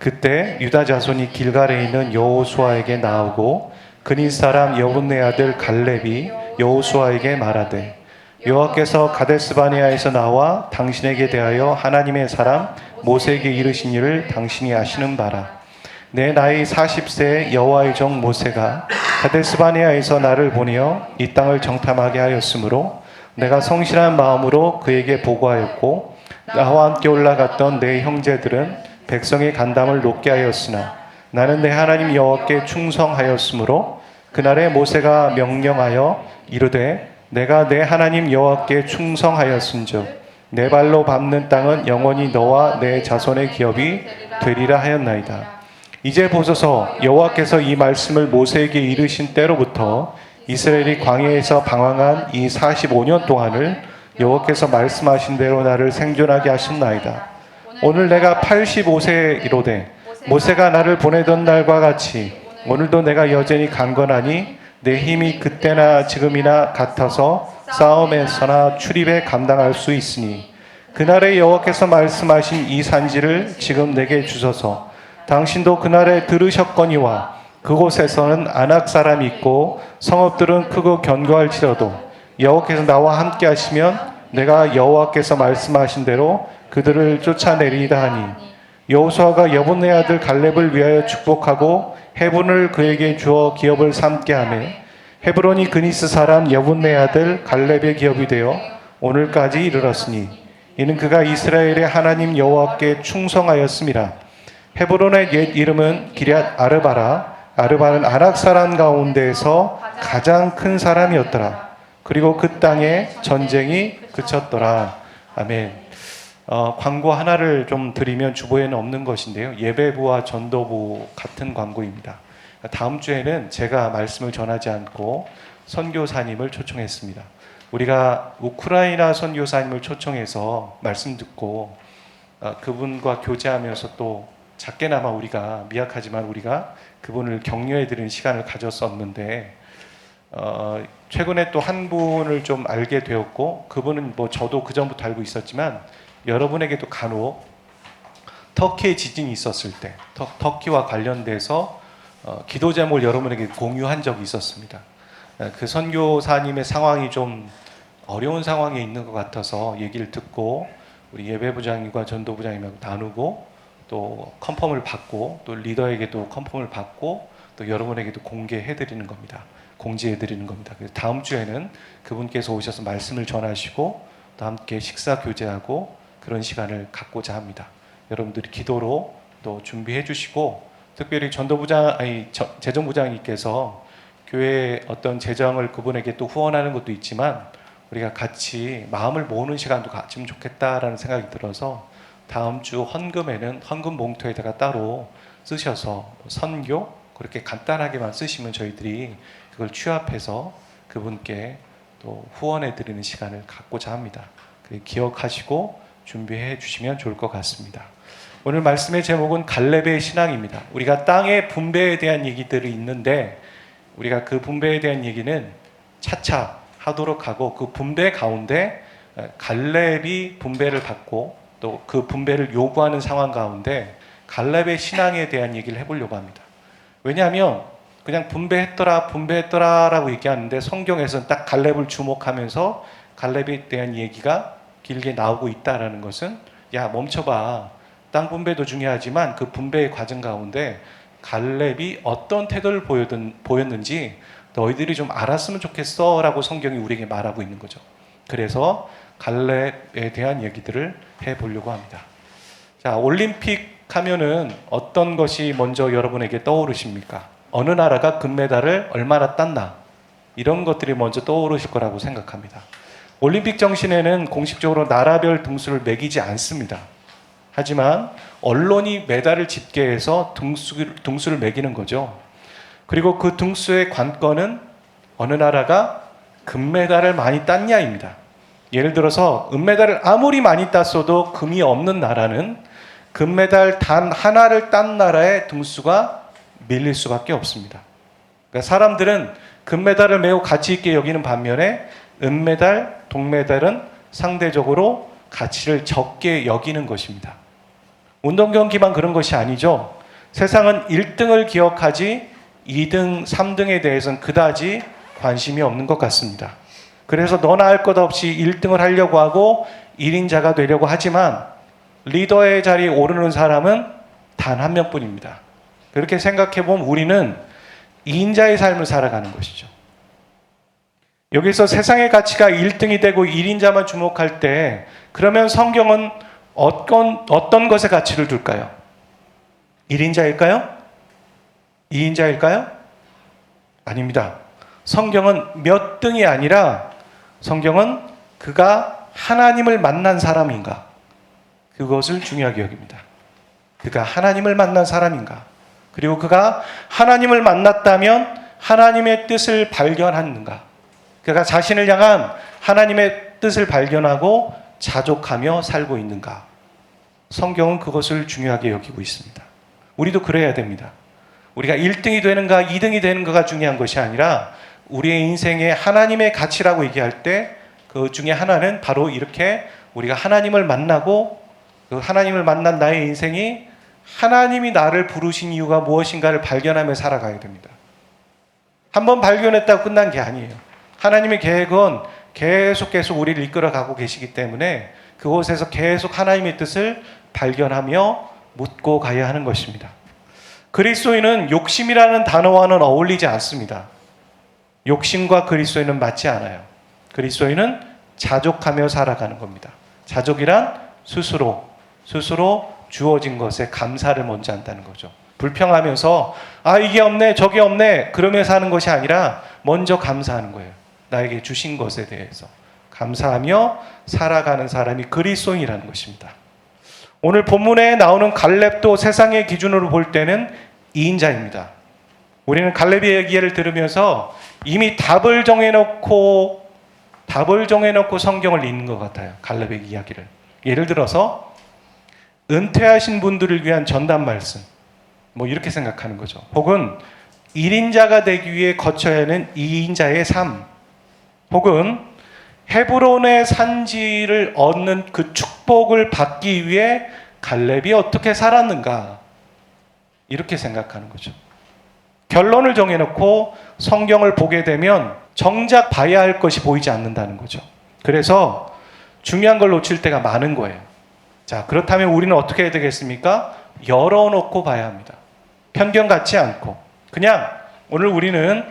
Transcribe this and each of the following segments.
그때 유다 자손이 길갈에 있는 여호수아에게 나오고 그닛 사람 여분네 아들 갈렙이 여호수아에게 말하되 여호와께서 가데스바네아에서 나와 당신에게 대하여 하나님의 사람 모세에게 이르신 일을 당신이 아시는 바라. 내 나이 40세의 여호와의 종 모세가 가데스바네아에서 나를 보내어 이 땅을 정탐하게 하였으므로 내가 성실한 마음으로 그에게 보고하였고 나와 함께 올라갔던 내 형제들은 백성의 간담을 높게 하였으나 나는 내 하나님 여호와께 충성하였으므로 그날에 모세가 명령하여 이르되 내가 내 하나님 여호와께 충성하였은즉 내 발로 밟는 땅은 영원히 너와 내 자손의 기업이 되리라 하였나이다. 이제 보소서 여호와께서 이 말씀을 모세에게 이르신 때로부터 이스라엘이 광야에서 방황한 이 45년 동안을 여호와께서 말씀하신 대로 나를 생존하게 하셨나이다. 오늘 내가 85세이로되 모세가 나를 보내던 날과 같이 오늘도 내가 여전히 강건하니 내 힘이 그때나 지금이나 같아서 싸움에서나 출입에 감당할 수 있으니 그날에 여호와께서 말씀하신 이 산지를 지금 내게 주소서. 당신도 그날에 들으셨거니와 그곳에서는 아낙 사람이 있고 성읍들은 크고 견고할지라도 여호와께서 나와 함께 하시면 내가 여호와께서 말씀하신 대로 그들을 쫓아내리이다 하니 여호수아가 여분네 아들 갈렙을 위하여 축복하고 헤분을 그에게 주어 기업을 삼게 하며 헤브론이 그니스 사람 여분네 아들 갈렙의 기업이 되어 오늘까지 이르렀으니 이는 그가 이스라엘의 하나님 여호와께 충성하였음이라. 헤브론의 옛 이름은 기럇 아르바라. 아르바는 아낙 사람 가운데에서 가장 큰 사람이었더라. 그리고 그 땅에 전쟁이 그쳤더라. 아멘. 광고 하나를 좀 드리면 주보에는 없는 것인데요. 예배부와 전도부 같은 광고입니다. 다음 주에는 제가 말씀을 전하지 않고 선교사님을 초청했습니다. 우리가 우크라이나 선교사님을 초청해서 말씀 듣고 그분과 교제하면서 또 작게나마 우리가 미약하지만 우리가 그분을 격려해드리는 시간을 가졌었는데 최근에 또 한 분을 좀 알게 되었고 그분은 뭐 저도 그 전부터 알고 있었지만 여러분에게도 간혹 터키의 지진이 있었을 때 터키와 관련돼서 기도 제목을 여러분에게 공유한 적이 있었습니다. 그 선교사님의 상황이 좀 어려운 상황에 있는 것 같아서 얘기를 듣고 우리 예배부장님과 전도부장님하고 나누고 또 컨펌을 받고 또 리더에게도 컨펌을 받고 또 여러분에게도 공개해드리는 겁니다. 공지해드리는 겁니다. 그래서 다음 주에는 그분께서 오셔서 말씀을 전하시고 또 함께 식사 교제하고 그런 시간을 갖고자 합니다. 여러분들이 기도로 또 준비해 주시고 특별히 재정부장님께서 교회의 어떤 재정을 그분에게 또 후원하는 것도 있지만 우리가 같이 마음을 모으는 시간도 가지면 좋겠다라는 생각이 들어서 다음 주 헌금에는 헌금 봉투에다가 따로 쓰셔서 선교 그렇게 간단하게만 쓰시면 저희들이 그걸 취합해서 그분께 또 후원해 드리는 시간을 갖고자 합니다. 기억하시고 준비해 주시면 좋을 것 같습니다. 오늘 말씀의 제목은 갈렙의 신앙입니다. 우리가 땅의 분배에 대한 얘기들이 있는데 우리가 그 분배에 대한 얘기는 차차 하도록 하고 그 분배 가운데 갈렙이 분배를 받고 또 그 분배를 요구하는 상황 가운데 갈렙의 신앙에 대한 얘기를 해보려고 합니다. 왜냐하면 그냥 분배했더라라고 얘기하는데 성경에서는 딱 갈렙을 주목하면서 갈렙에 대한 얘기가 길게 나오고 있다라는 것은 야 멈춰봐. 땅 분배도 중요하지만 그 분배의 과정 가운데 갈렙이 어떤 태도를 보였는지 너희들이 좀 알았으면 좋겠어 라고 성경이 우리에게 말하고 있는 거죠. 그래서 갈렙에 대한 얘기들을 해보려고 합니다. 자, 올림픽 하면은 어떤 것이 먼저 여러분에게 떠오르십니까? 어느 나라가 금메달을 얼마나 땄나? 이런 것들이 먼저 떠오르실 거라고 생각합니다. 올림픽 정신에는 공식적으로 나라별 등수를 매기지 않습니다. 하지만 언론이 메달을 집계해서 등수를 매기는 거죠. 그리고 그 등수의 관건은 어느 나라가 금메달을 많이 땄냐입니다. 예를 들어서 은메달을 아무리 많이 땄어도 금이 없는 나라는 금메달 단 하나를 딴 나라의 등수가 밀릴 수밖에 없습니다. 그러니까 사람들은 금메달을 매우 가치 있게 여기는 반면에 은메달, 동메달은 상대적으로 가치를 적게 여기는 것입니다. 운동 경기만 그런 것이 아니죠. 세상은 1등을 기억하지 2등, 3등에 대해서는 그다지 관심이 없는 것 같습니다. 그래서 너나 할 것 없이 1등을 하려고 하고 1인자가 되려고 하지만 리더의 자리에 오르는 사람은 단 한 명뿐입니다. 그렇게 생각해 보면 우리는 2인자의 삶을 살아가는 것이죠. 여기서 세상의 가치가 1등이 되고 1인자만 주목할 때 그러면 성경은 어떤 것에 가치를 둘까요? 1인자일까요? 2인자일까요? 아닙니다. 성경은 몇 등이 아니라 성경은 그가 하나님을 만난 사람인가? 그것을 중요하게 여깁니다. 그가 하나님을 만난 사람인가? 그리고 그가 하나님을 만났다면 하나님의 뜻을 발견하는가? 그가 자신을 향한 하나님의 뜻을 발견하고 자족하며 살고 있는가? 성경은 그것을 중요하게 여기고 있습니다. 우리도 그래야 됩니다. 우리가 1등이 되는가 2등이 되는가가 중요한 것이 아니라 우리의 인생에 하나님의 가치라고 얘기할 때 그 중에 하나는 바로 이렇게 우리가 하나님을 만나고 그 하나님을 만난 나의 인생이 하나님이 나를 부르신 이유가 무엇인가를 발견하며 살아가야 됩니다. 한번 발견했다고 끝난 게 아니에요. 하나님의 계획은 계속해서 우리를 이끌어가고 계시기 때문에 그곳에서 계속 하나님의 뜻을 발견하며 묻고 가야 하는 것입니다. 그리스도인은 욕심이라는 단어와는 어울리지 않습니다. 욕심과 그리스도인은 맞지 않아요. 그리스도인은 자족하며 살아가는 겁니다. 자족이란 스스로 주어진 것에 감사를 먼저 한다는 거죠. 불평하면서 이게 없네 저게 없네 그러면서 하는 것이 아니라 먼저 감사하는 거예요. 나에게 주신 것에 대해서 감사하며 살아가는 사람이 그리스도인이라는 것입니다. 오늘 본문에 나오는 갈렙도 세상의 기준으로 볼 때는 2인자입니다. 우리는 갈렙의 얘기를 들으면서 이미 답을 정해놓고 성경을 읽는 것 같아요. 갈렙의 이야기를. 예를 들어서 은퇴하신 분들을 위한 전담 말씀 이렇게 생각하는 거죠. 혹은 1인자가 되기 위해 거쳐야 하는 2인자의 삶, 혹은 헤브론의 산지를 얻는 그 축복을 받기 위해 갈렙이 어떻게 살았는가 이렇게 생각하는 거죠. 결론을 정해놓고 성경을 보게 되면 정작 봐야 할 것이 보이지 않는다는 거죠. 그래서 중요한 걸 놓칠 때가 많은 거예요. 자, 그렇다면 우리는 어떻게 해야 되겠습니까? 열어놓고 봐야 합니다. 편견 갖지 않고 그냥 오늘 우리는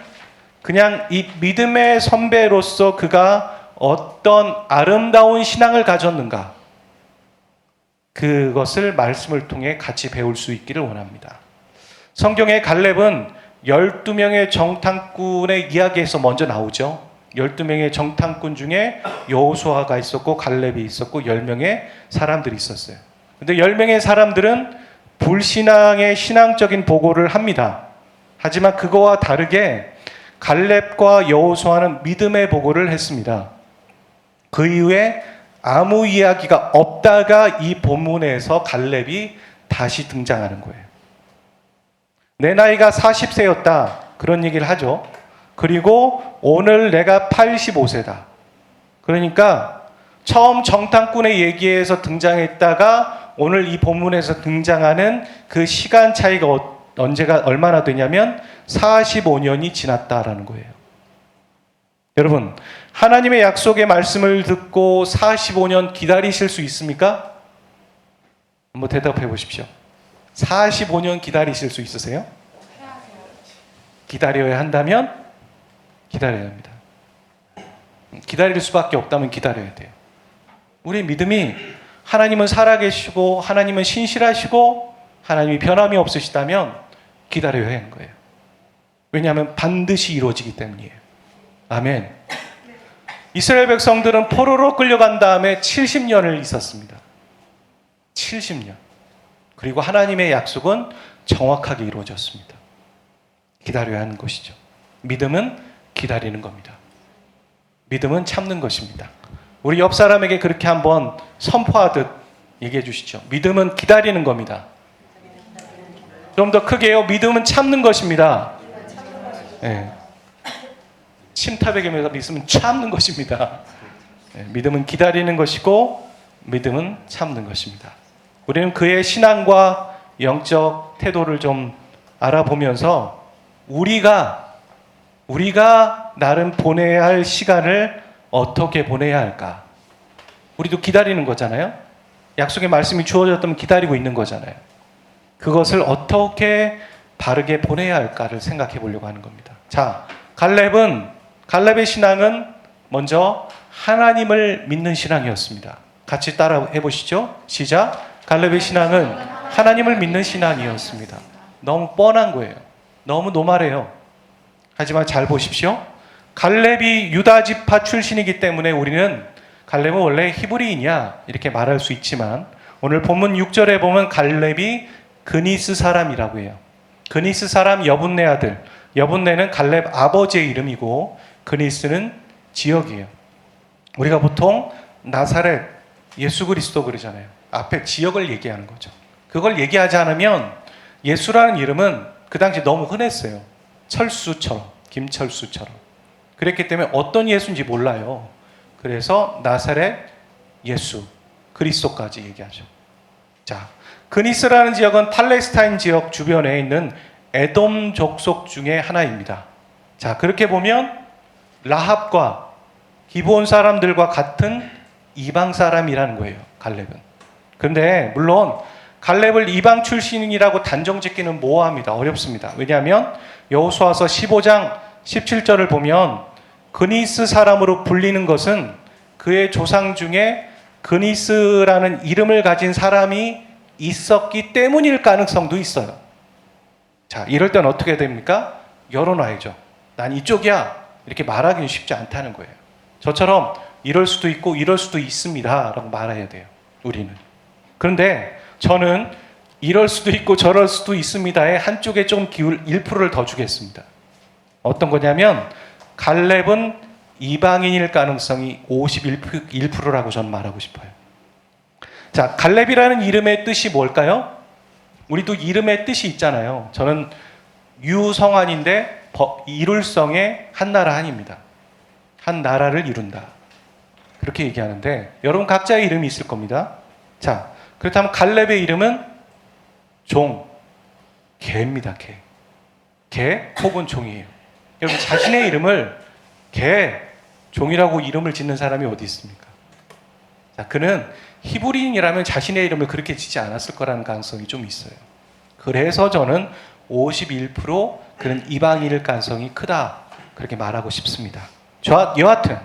그냥 이 믿음의 선배로서 그가 어떤 아름다운 신앙을 가졌는가 그것을 말씀을 통해 같이 배울 수 있기를 원합니다. 성경의 갈렙은 12명의 정탐꾼의 이야기에서 먼저 나오죠. 12명의 정탐꾼 중에 여호수아가 있었고 갈렙이 있었고 10명의 사람들이 있었어요. 근데 10명의 사람들은 불신앙의 신앙적인 보고를 합니다. 하지만 그거와 다르게 갈렙과 여호수아는 믿음의 보고를 했습니다. 그 이후에 아무 이야기가 없다가 이 본문에서 갈렙이 다시 등장하는 거예요. 내 나이가 40세였다. 그런 얘기를 하죠. 그리고 오늘 내가 85세다. 그러니까 처음 정탐꾼의 얘기에서 등장했다가 오늘 이 본문에서 등장하는 그 시간 차이가 언제가 얼마나 되냐면 45년이 지났다라는 거예요. 여러분, 하나님의 약속의 말씀을 듣고 45년 기다리실 수 있습니까? 한번 대답해 보십시오. 45년 기다리실 수 있으세요? 기다려야 한다면 기다려야 합니다. 기다릴 수밖에 없다면 기다려야 돼요. 우리의 믿음이 하나님은 살아계시고 하나님은 신실하시고 하나님이 변함이 없으시다면 기다려야 하는 거예요. 왜냐하면 반드시 이루어지기 때문이에요. 아멘. 이스라엘 백성들은 포로로 끌려간 다음에 70년을 있었습니다. 70년. 그리고 하나님의 약속은 정확하게 이루어졌습니다. 기다려야 하는 것이죠. 믿음은 기다리는 겁니다. 믿음은 참는 것입니다. 우리 옆 사람에게 그렇게 한번 선포하듯 얘기해 주시죠. 믿음은 기다리는 겁니다. 좀 더 크게요. 믿음은 참는 것입니다. 네. 침탑에게 있으면 참는 것입니다. 네. 믿음은 기다리는 것이고 믿음은 참는 것입니다. 우리는 그의 신앙과 영적 태도를 좀 알아보면서 우리가 나름 보내야 할 시간을 어떻게 보내야 할까? 우리도 기다리는 거잖아요. 약속의 말씀이 주어졌다면 기다리고 있는 거잖아요. 그것을 어떻게 바르게 보내야 할까를 생각해 보려고 하는 겁니다. 자, 갈렙의 신앙은 먼저 하나님을 믿는 신앙이었습니다. 같이 따라 해보시죠. 시작. 갈렙의 신앙은 하나님을 믿는 신앙이었습니다. 너무 뻔한 거예요. 너무 노말해요. 하지만 잘 보십시오. 갈렙이 유다 지파 출신이기 때문에 우리는 갈렙은 원래 히브리인이야 이렇게 말할 수 있지만 오늘 본문 6절에 보면 갈렙이 그니스 사람이라고 해요. 그니스 사람 여분네 아들. 여분네는 갈렙 아버지의 이름이고 그니스는 지역이에요. 우리가 보통 나사렛 예수 그리스도 그러잖아요. 앞에 지역을 얘기하는 거죠. 그걸 얘기하지 않으면 예수라는 이름은 그 당시 너무 흔했어요. 철수처럼, 김철수처럼. 그랬기 때문에 어떤 예수인지 몰라요. 그래서 나사렛 예수, 그리스도까지 얘기하죠. 자, 그니스라는 지역은 팔레스타인 지역 주변에 있는 에돔 족속 중에 하나입니다. 자, 그렇게 보면 라합과 기브온 사람들과 같은 이방 사람이라는 거예요. 갈렙은. 그런데 물론 갈렙을 이방 출신이라고 단정 짓기는 모호합니다. 어렵습니다. 왜냐하면 여호수아서 15장 17절을 보면 그니스 사람으로 불리는 것은 그의 조상 중에 그니스라는 이름을 가진 사람이 있었기 때문일 가능성도 있어요. 자, 이럴 땐 어떻게 됩니까? 열어놔야죠. 난 이쪽이야. 이렇게 말하기는 쉽지 않다는 거예요. 저처럼 이럴 수도 있고 이럴 수도 있습니다. 라고 말해야 돼요. 우리는. 그런데 저는 이럴 수도 있고 저럴 수도 있습니다에 한쪽에 좀 기울 1%를 더 주겠습니다. 어떤 거냐면 갈렙은 이방인일 가능성이 51%라고 저는 말하고 싶어요. 자, 갈렙이라는 이름의 뜻이 뭘까요? 우리도 이름의 뜻이 있잖아요. 저는 유성한인데 이룰성의 한나라 한입니다. 한 나라를 이룬다. 그렇게 얘기하는데 여러분 각자의 이름이 있을 겁니다. 자, 그렇다면 갈렙의 이름은 개입니다. 개 혹은 종이에요. 여러분 자신의 이름을 종이라고 이름을 짓는 사람이 어디 있습니까? 자, 그는 히브리인이라면 자신의 이름을 그렇게 짓지 않았을 거라는 가능성이 좀 있어요. 그래서 저는 51% 그는 이방인일 가능성이 크다. 그렇게 말하고 싶습니다. 여하튼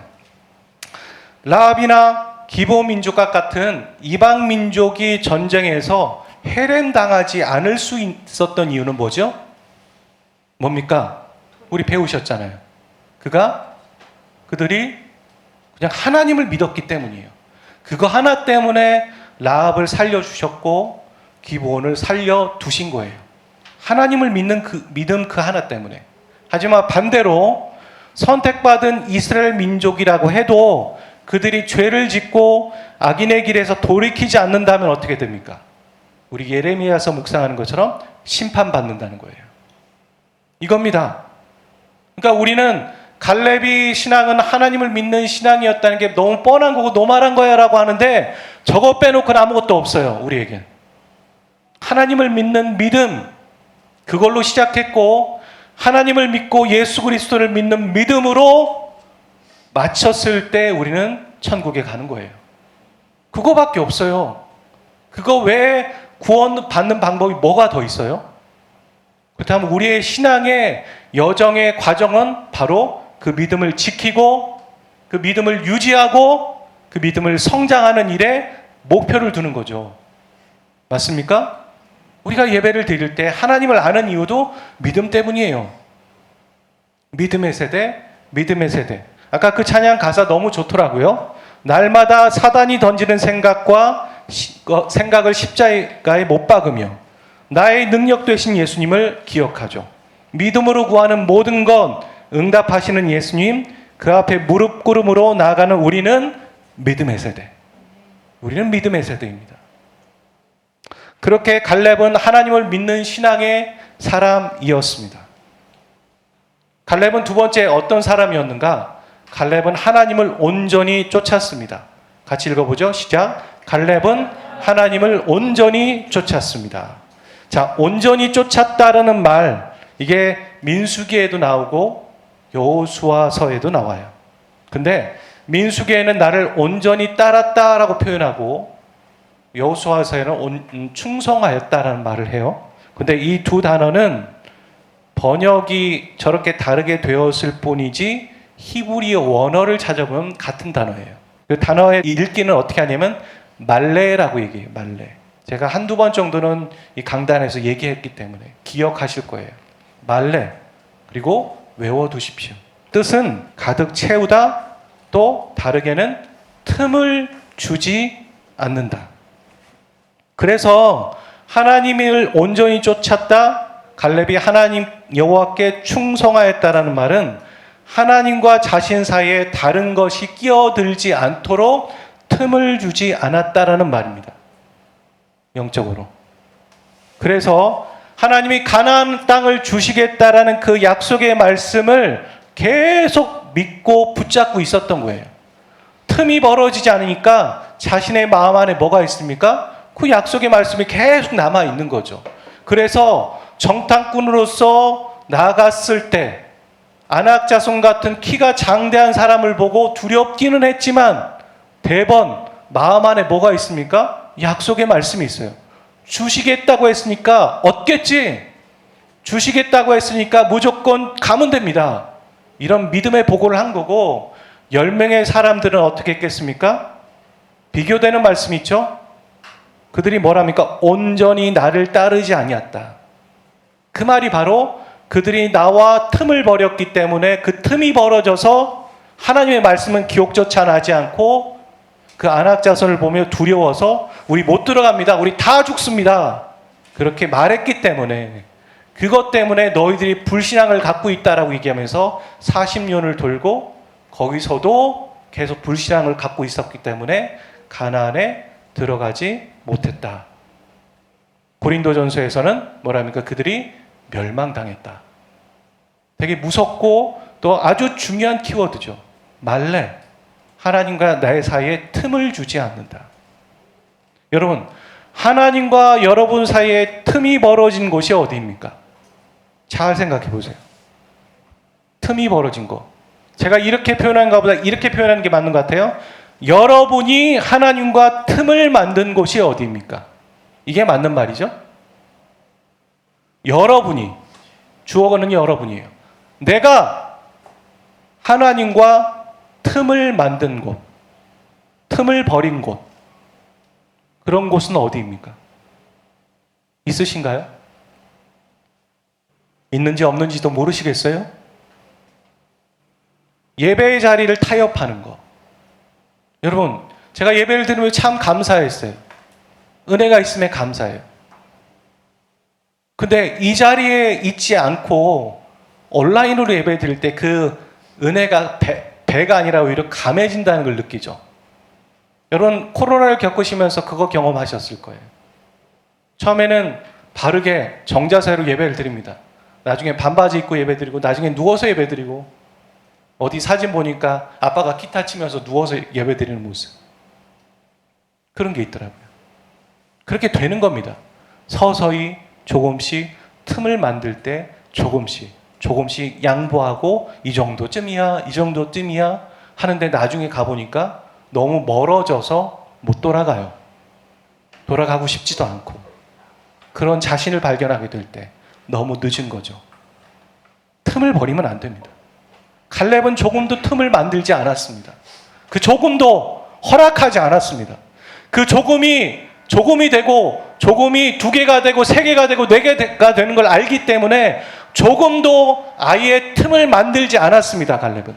라합이나 기브온 민족과 같은 이방 민족이 전쟁에서 해렘당하지 않을 수 있었던 이유는 뭐죠? 뭡니까? 우리 배우셨잖아요. 그들이 그냥 하나님을 믿었기 때문이에요. 그거 하나 때문에 라합을 살려주셨고 기브온을 살려두신 거예요. 하나님을 믿는 그 믿음 그 하나 때문에. 하지만 반대로 선택받은 이스라엘 민족이라고 해도 그들이 죄를 짓고 악인의 길에서 돌이키지 않는다면 어떻게 됩니까? 우리 예레미야서 묵상하는 것처럼 심판받는다는 거예요. 이겁니다. 그러니까 우리는 갈렙이 신앙은 하나님을 믿는 신앙이었다는 게 너무 뻔한 거고 노말한 거야 라고 하는데 저거 빼놓고는 아무것도 없어요. 우리에겐. 하나님을 믿는 믿음 그걸로 시작했고 하나님을 믿고 예수 그리스도를 믿는 믿음으로 마쳤을 때 우리는 천국에 가는 거예요. 그거밖에 없어요. 그거 외에 구원 받는 방법이 뭐가 더 있어요? 그렇다면 우리의 신앙의 여정의 과정은 바로 그 믿음을 지키고 그 믿음을 유지하고 그 믿음을 성장하는 일에 목표를 두는 거죠. 맞습니까? 우리가 예배를 드릴 때 하나님을 아는 이유도 믿음 때문이에요. 믿음의 세대, 믿음의 세대. 아까 그 찬양 가사 너무 좋더라고요. 날마다 사단이 던지는 생각을 십자가에 못 박으며 나의 능력 되신 예수님을 기억하죠. 믿음으로 구하는 모든 것 응답하시는 예수님, 그 앞에 무릎 꿇음으로 나아가는 우리는 믿음의 세대. 우리는 믿음의 세대입니다. 그렇게 갈렙은 하나님을 믿는 신앙의 사람이었습니다. 갈렙은 두 번째 어떤 사람이었는가? 갈렙은 하나님을 온전히 쫓았습니다. 같이 읽어보죠. 시작. 갈렙은 하나님을 온전히 쫓았습니다. 자, 온전히 쫓았다라는 말, 이게 민수기에도 나오고 여호수아서에도 나와요. 근데 민수기에는 나를 온전히 따랐다라고 표현하고 여호수아서에는 충성하였다라는 말을 해요. 근데 이 두 단어는 번역이 저렇게 다르게 되었을 뿐이지 히브리어 원어를 찾아보면 같은 단어예요. 그 단어의 읽기는 어떻게 하냐면 말레라고 얘기해요. 말레. 제가 한두 번 정도는 이 강단에서 얘기했기 때문에 기억하실 거예요. 말레. 그리고 외워두십시오. 뜻은 가득 채우다, 또 다르게는 틈을 주지 않는다. 그래서 하나님을 온전히 쫓았다, 갈렙이 하나님 여호와께 충성하였다라는 말은 하나님과 자신 사이에 다른 것이 끼어들지 않도록 틈을 주지 않았다라는 말입니다. 영적으로. 그래서 하나님이 가나안 땅을 주시겠다라는 그 약속의 말씀을 계속 믿고 붙잡고 있었던 거예요. 틈이 벌어지지 않으니까 자신의 마음 안에 뭐가 있습니까? 그 약속의 말씀이 계속 남아 있는 거죠. 그래서 정탐꾼으로서 나갔을 때 아낙 자손 같은 키가 장대한 사람을 보고 두렵기는 했지만 대번 마음 안에 뭐가 있습니까? 약속의 말씀이 있어요. 주시겠다고 했으니까 얻겠지. 주시겠다고 했으니까 무조건 가면 됩니다. 이런 믿음의 보고를 한 거고, 10명의 사람들은 어떻게 했겠습니까? 비교되는 말씀이 있죠? 그들이 뭐랍니까? 온전히 나를 따르지 아니었다. 그 말이 바로 그들이 나와 틈을 벌였기 때문에 그 틈이 벌어져서 하나님의 말씀은 기억조차 나지 않고 그 아낙 자손을 보며 두려워서 우리 못 들어갑니다. 우리 다 죽습니다. 그렇게 말했기 때문에, 그것 때문에 너희들이 불신앙을 갖고 있다라고 얘기하면서 40년을 돌고 거기서도 계속 불신앙을 갖고 있었기 때문에 가나안에 들어가지 못했다. 고린도전서에서는 뭐랍니까? 그들이 멸망당했다. 되게 무섭고 또 아주 중요한 키워드죠. 말레. 하나님과 나의 사이에 틈을 주지 않는다. 여러분, 하나님과 여러분 사이에 틈이 벌어진 곳이 어디입니까? 잘 생각해 보세요. 틈이 벌어진 곳. 제가 이렇게 표현한 것보다 이렇게 표현하는 게 맞는 것 같아요. 여러분이 하나님과 틈을 만든 곳이 어디입니까? 이게 맞는 말이죠? 여러분이, 주어는 여러분이에요. 내가 하나님과 틈을 만든 곳, 틈을 버린 곳, 그런 곳은 어디입니까? 있으신가요? 있는지 없는지도 모르시겠어요? 예배의 자리를 타협하는 거. 여러분, 제가 예배를 드리면 참 감사했어요. 은혜가 있음에 감사해요. 근데 이 자리에 있지 않고 온라인으로 예배 드릴 때 그 은혜가 배가 아니라 오히려 감해진다는 걸 느끼죠. 여러분, 코로나를 겪으시면서 그거 경험하셨을 거예요. 처음에는 바르게 정자세로 예배를 드립니다. 나중에 반바지 입고 예배 드리고, 나중에 누워서 예배 드리고, 어디 사진 보니까 아빠가 기타 치면서 누워서 예배 드리는 모습. 그런 게 있더라고요. 그렇게 되는 겁니다. 서서히 조금씩 틈을 만들 때 조금씩 양보하고 이 정도쯤이야 하는데 나중에 가보니까 너무 멀어져서 못 돌아가요. 돌아가고 싶지도 않고. 그런 자신을 발견하게 될 때 너무 늦은 거죠. 틈을 버리면 안 됩니다. 갈렙은 조금도 틈을 만들지 않았습니다. 그 조금도 허락하지 않았습니다. 그 조금이 되고, 조금이 2개가 되고 3개가 되고 4개가 되는 걸 알기 때문에 조금도 아예 틈을 만들지 않았습니다. 갈렙은.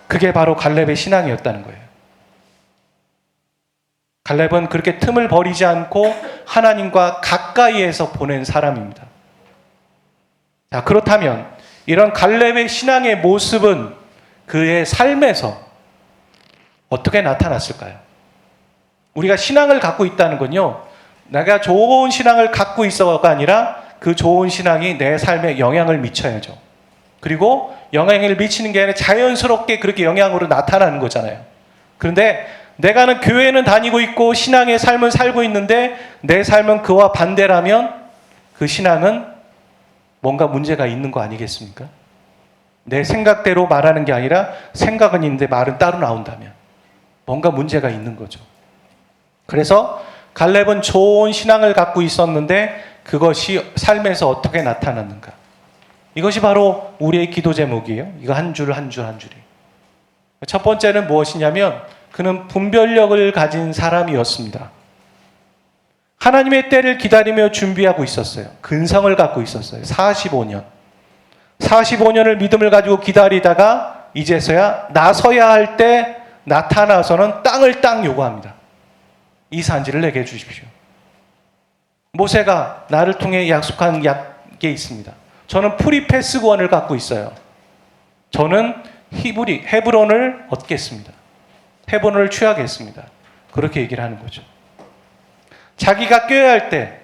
그게 바로 갈렙의 신앙이었다는 거예요. 갈렙은 그렇게 틈을 버리지 않고 하나님과 가까이에서 보낸 사람입니다. 자, 그렇다면 이런 갈렙의 신앙의 모습은 그의 삶에서 어떻게 나타났을까요? 우리가 신앙을 갖고 있다는 건요, 내가 좋은 신앙을 갖고 있어가 아니라 그 좋은 신앙이 내 삶에 영향을 미쳐야죠. 그리고 영향을 미치는 게 아니라 자연스럽게 그렇게 영향으로 나타나는 거잖아요. 그런데 내가는 교회는 다니고 있고 신앙의 삶을 살고 있는데 내 삶은 그와 반대라면 그 신앙은 뭔가 문제가 있는 거 아니겠습니까? 내 생각대로 말하는 게 아니라 생각은 있는데 말은 따로 나온다면 뭔가 문제가 있는 거죠. 그래서 갈렙은 좋은 신앙을 갖고 있었는데 그것이 삶에서 어떻게 나타났는가? 이것이 바로 우리의 기도 제목이에요. 이거 한 줄 한 줄 한 줄이. 첫 번째는 무엇이냐면 그는 분별력을 가진 사람이었습니다. 하나님의 때를 기다리며 준비하고 있었어요. 근성을 갖고 있었어요. 45년. 45년을 믿음을 가지고 기다리다가 이제서야 나서야 할 때 나타나서는 땅을 딱 요구합니다. 이 산지를 내게 주십시오. 모세가 나를 통해 약속한 게 있습니다. 저는 프리패스 구원을 갖고 있어요. 저는 헤브론을 얻겠습니다. 헤브론을 취하겠습니다. 그렇게 얘기를 하는 거죠. 자기가 껴야 할 때,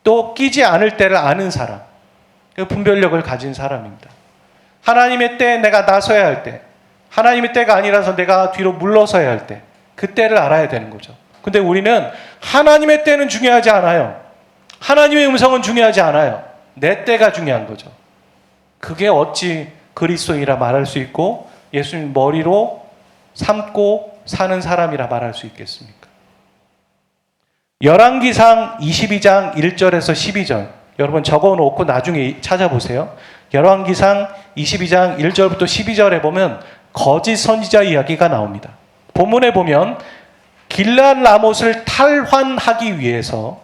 또 끼지 않을 때를 아는 사람, 그 분별력을 가진 사람입니다. 하나님의 때에 내가 나서야 할 때, 하나님의 때가 아니라서 내가 뒤로 물러서야 할 때, 그 때를 알아야 되는 거죠. 근데 우리는 하나님의 때는 중요하지 않아요. 하나님의 음성은 중요하지 않아요. 내 때가 중요한 거죠. 그게 어찌 그리스도인이라 말할 수 있고 예수님 머리로 삼고 사는 사람이라 말할 수 있겠습니까? 열왕기상 22장 1절에서 12절 여러분 적어놓고 나중에 찾아보세요. 열왕기상 22장 1절부터 12절에 보면 거짓 선지자 이야기가 나옵니다. 본문에 보면 길앗 라못을 탈환하기 위해서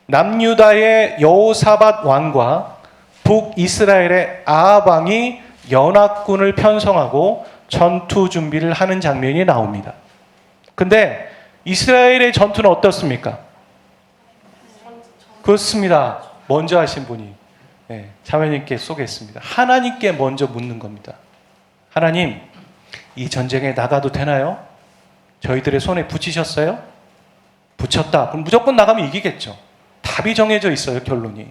남유다의 여호사밧 왕과 북이스라엘의 아합 왕이 연합군을 편성하고 전투 준비를 하는 장면이 나옵니다. 근데 이스라엘의 전투는 어떻습니까? 그렇습니다. 먼저 하신 분이 자매님께 쏘겠습니다. 하나님께 먼저 묻는 겁니다. 하나님, 이 전쟁에 나가도 되나요? 저희들의 손에 붙이셨어요? 붙였다. 그럼 무조건 나가면 이기겠죠. 답이 정해져 있어요, 결론이.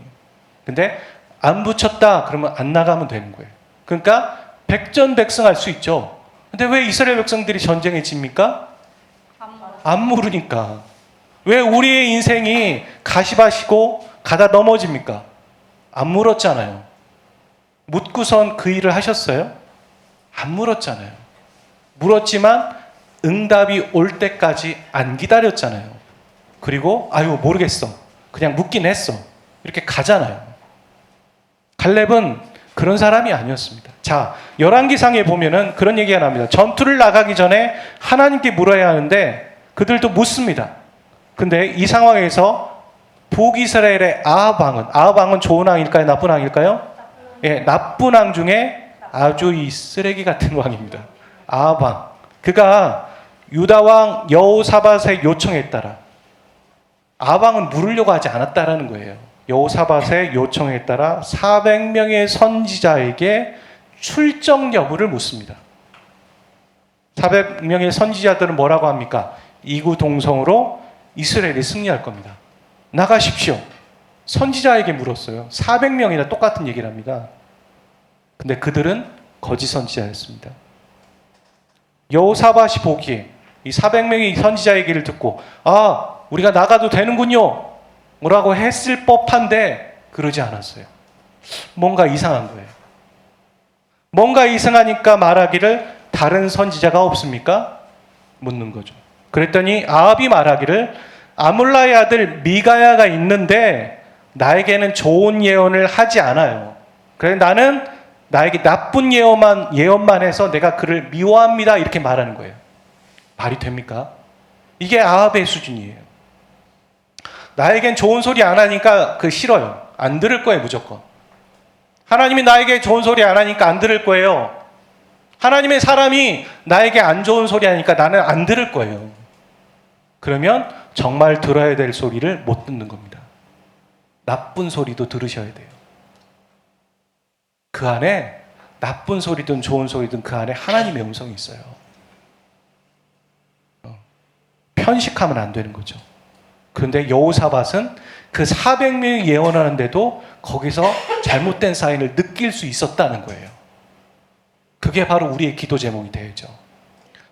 근데 안 붙였다. 그러면 안 나가면 되는 거예요. 그러니까 백전백승할 수 있죠. 근데 왜 이스라엘 백성들이 전쟁에 집니까? 안 물으니까. 왜 우리의 인생이 가시밭이고 가다 넘어집니까? 안 물었잖아요. 묻고선 그 일을 하셨어요? 안 물었잖아요. 물었지만 응답이 올 때까지 안 기다렸잖아요. 그리고 아유 모르겠어. 그냥 묻긴 했어. 이렇게 가잖아요. 갈렙은 그런 사람이 아니었습니다. 자, 열왕기상에 보면은 그런 얘기가 납니다. 전투를 나가기 전에 하나님께 물어야 하는데 그들도 묻습니다. 근데 이 상황에서 북이스라엘의 아합 왕은 좋은 왕일까요? 나쁜 왕일까요? 예, 나쁜 왕 중에 아주 이 쓰레기 같은 왕입니다. 아합 왕. 그가 유다 왕 여호사밧의 요청에 따라 아합 왕은 물으려고 하지 않았다라는 거예요. 여호사밧의 요청에 따라 400명의 선지자에게 출정 여부를 묻습니다. 400명의 선지자들은 뭐라고 합니까? 이구동성으로 이스라엘이 승리할 겁니다. 나가십시오. 선지자에게 물었어요. 400명이나 똑같은 얘기를 합니다. 근데 그들은 거짓 선지자였습니다. 여호사밧이 보기에 이 400명의 선지자 얘기를 듣고 우리가 나가도 되는군요 뭐라고 했을 법한데 그러지 않았어요. 뭔가 이상한 거예요. 뭔가 이상하니까 말하기를 다른 선지자가 없습니까? 묻는 거죠. 그랬더니 아합이 말하기를 아몰라의 아들 미가야가 있는데 나에게는 좋은 예언을 하지 않아요. 그래서 나는 나에게 나쁜 예언만 해서 내가 그를 미워합니다. 이렇게 말하는 거예요. 말이 됩니까? 이게 아합의 수준이에요. 나에겐 좋은 소리 안 하니까 싫어요. 안 들을 거예요, 무조건. 하나님이 나에게 좋은 소리 안 하니까 안 들을 거예요. 하나님의 사람이 나에게 안 좋은 소리 하니까 나는 안 들을 거예요. 그러면 정말 들어야 될 소리를 못 듣는 겁니다. 나쁜 소리도 들으셔야 돼요. 그 안에 나쁜 소리든 좋은 소리든 그 안에 하나님의 음성이 있어요. 편식하면 안 되는 거죠. 그런데 여호사밧은 그 400명이 예언하는데도 거기서 잘못된 사인을 느낄 수 있었다는 거예요. 그게 바로 우리의 기도 제목이 되죠.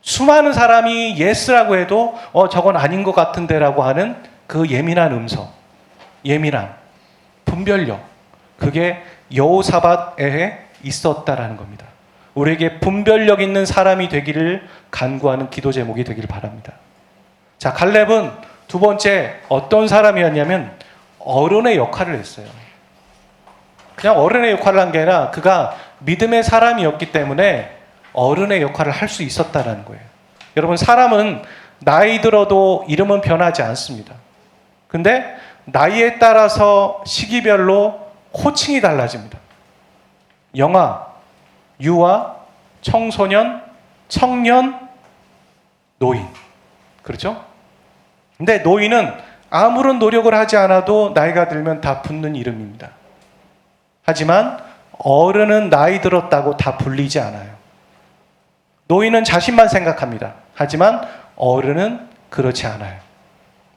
수많은 사람이 예스라고 해도 저건 아닌 것 같은데라고 하는 그 예민한 음성, 예민함, 분별력, 그게 여호사밧에 있었다라는 겁니다. 우리에게 분별력 있는 사람이 되기를 간구하는 기도 제목이 되기를 바랍니다. 자, 갈렙은 두 번째 어떤 사람이었냐면 어른의 역할을 했어요. 그냥 어른의 역할을 한 게 아니라 그가 믿음의 사람이었기 때문에 어른의 역할을 할 수 있었다는 거예요. 여러분, 사람은 나이 들어도 이름은 변하지 않습니다. 근데 나이에 따라서 시기별로 호칭이 달라집니다. 영아, 유아, 청소년, 청년, 노인. 그렇죠? 근데 노인은 아무런 노력을 하지 않아도 나이가 들면 다 붙는 이름입니다. 하지만 어른은 나이 들었다고 다 불리지 않아요. 노인은 자신만 생각합니다. 하지만 어른은 그렇지 않아요.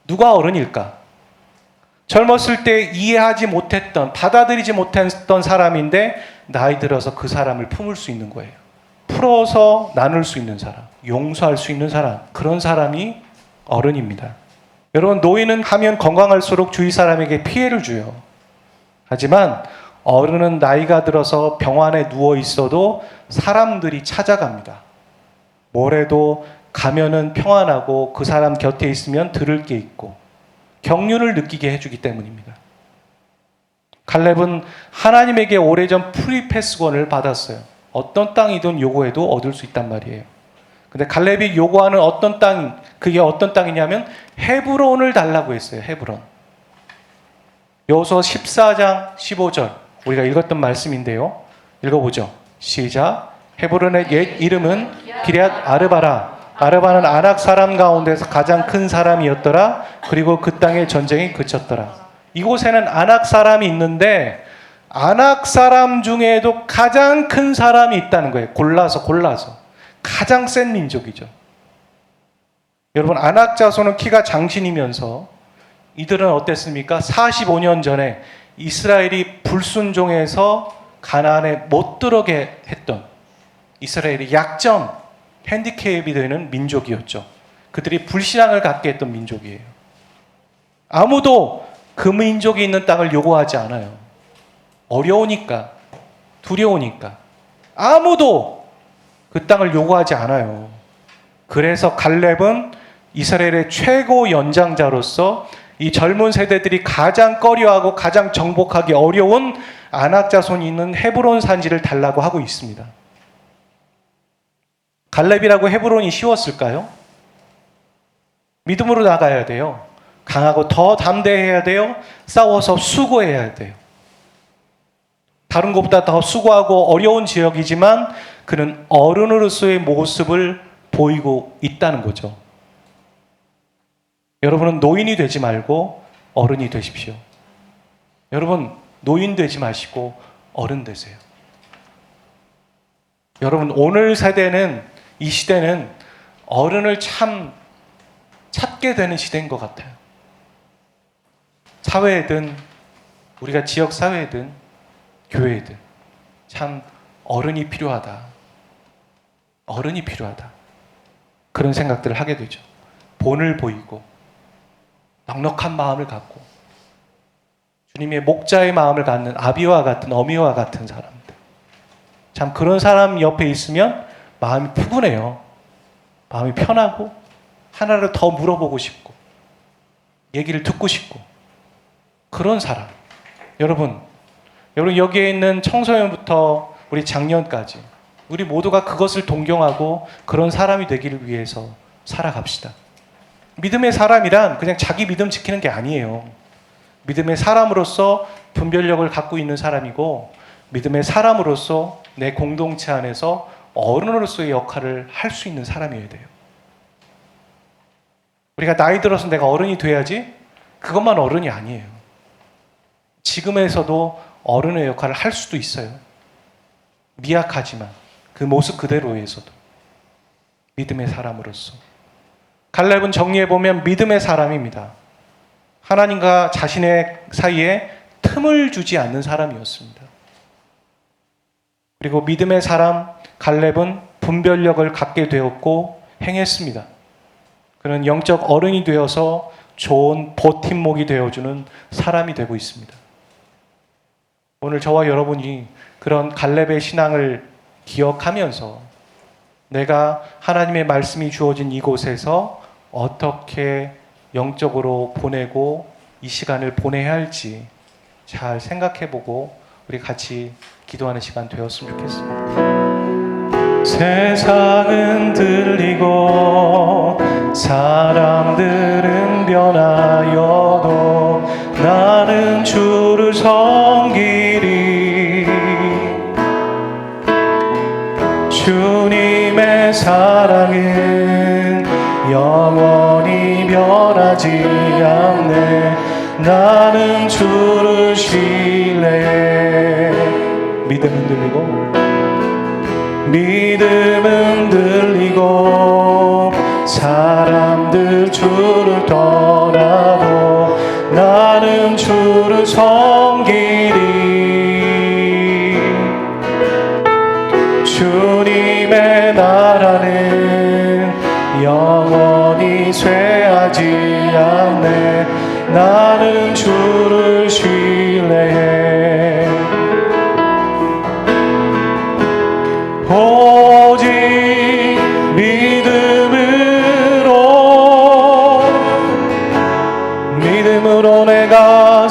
누가 어른일까? 젊었을 때 이해하지 못했던, 받아들이지 못했던 사람인데 나이 들어서 그 사람을 품을 수 있는 거예요. 풀어서 나눌 수 있는 사람, 용서할 수 있는 사람, 그런 사람이 어른입니다. 여러분, 노인은 하면 건강할수록 주위 사람에게 피해를 줘요. 하지만 어른은 나이가 들어서 병원에 누워 있어도 사람들이 찾아갑니다. 뭐래도 가면은 평안하고 그 사람 곁에 있으면 들을 게 있고 격려를 느끼게 해주기 때문입니다. 갈렙은 하나님에게 오래전 프리패스권을 받았어요. 어떤 땅이든 요구해도 얻을 수 있단 말이에요. 근데 갈렙이 요구하는 어떤 땅, 그게 어떤 땅이냐면 헤브론을 달라고 했어요. 헤브론. 여호수아 14장 15절 우리가 읽었던 말씀인데요. 읽어보죠. 시작. 헤브론의 옛 이름은 기럇 아르바라. 아르바는 아낙 사람 가운데서 가장 큰 사람이었더라. 그리고 그 땅의 전쟁이 그쳤더라. 이곳에는 아낙 사람이 있는데 아낙 사람 중에도 가장 큰 사람이 있다는 거예요. 골라서 가장 센 민족이죠. 여러분, 아낙 자손은 키가 장신이면서 이들은 어땠습니까? 45년 전에 이스라엘이 불순종해서 가나안에 못 들어게 했던 이스라엘의 약점, 핸디캡이 되는 민족이었죠. 그들이 불신앙을 갖게 했던 민족이에요. 아무도 그 민족이 있는 땅을 요구하지 않아요. 어려우니까, 두려우니까. 아무도 그 땅을 요구하지 않아요. 그래서 갈렙은 이스라엘의 최고 연장자로서 이 젊은 세대들이 가장 꺼려하고 가장 정복하기 어려운 아낙 자손이 있는 헤브론 산지를 달라고 하고 있습니다. 갈렙이라고 헤브론이 쉬웠을까요? 믿음으로 나가야 돼요. 강하고 더 담대해야 돼요. 싸워서 수고해야 돼요. 다른 것보다 더 수고하고 어려운 지역이지만 그는 어른으로서의 모습을 보이고 있다는 거죠. 여러분은 노인이 되지 말고 어른이 되십시오. 여러분, 노인 되지 마시고 어른 되세요. 여러분, 오늘 세대는, 이 시대는 어른을 참 찾게 되는 시대인 것 같아요. 사회든 우리가 지역 사회든 교회든 참 어른이 필요하다. 어른이 필요하다. 그런 생각들을 하게 되죠. 본을 보이고 넉넉한 마음을 갖고 주님의 목자의 마음을 갖는 아비와 같은 어미와 같은 사람들. 참 그런 사람 옆에 있으면 마음이 푸근해요. 마음이 편하고 하나를 더 물어보고 싶고 얘기를 듣고 싶고 그런 사람. 여러분 여기에 있는 청소년부터 우리 장년까지 우리 모두가 그것을 동경하고 그런 사람이 되기를 위해서 살아갑시다. 믿음의 사람이란 그냥 자기 믿음 지키는 게 아니에요. 믿음의 사람으로서 분별력을 갖고 있는 사람이고 믿음의 사람으로서 내 공동체 안에서 어른으로서의 역할을 할 수 있는 사람이어야 돼요. 우리가 나이 들어서 내가 어른이 돼야지 그것만 어른이 아니에요. 지금에서도 어른의 역할을 할 수도 있어요. 미약하지만 그 모습 그대로에서도 믿음의 사람으로서. 갈렙은 정리해보면 믿음의 사람입니다. 하나님과 자신의 사이에 틈을 주지 않는 사람이었습니다. 그리고 믿음의 사람 갈렙은 분별력을 갖게 되었고 행했습니다. 그는 영적 어른이 되어서 좋은 버팀목이 되어주는 사람이 되고 있습니다. 오늘 저와 여러분이 그런 갈렙의 신앙을 기억하면서 내가 하나님의 말씀이 주어진 이곳에서 어떻게 영적으로 보내고 이 시간을 보내야 할지 잘 생각해보고 우리 같이 기도하는 시간 되었으면 좋겠습니다. 세상은 들리고 사람들은 변하여도 나는 주를 섬기리. 주님의 사랑은 영원히 변하지 않네. 나는 주를 신뢰해. 믿음은 들리고 사람들 주를 떠나도 나는 주를 섬기리. 주님의 나라는 영원히 쇠하지 않네. 나는 주를 신뢰해. 오직 믿음으로 내가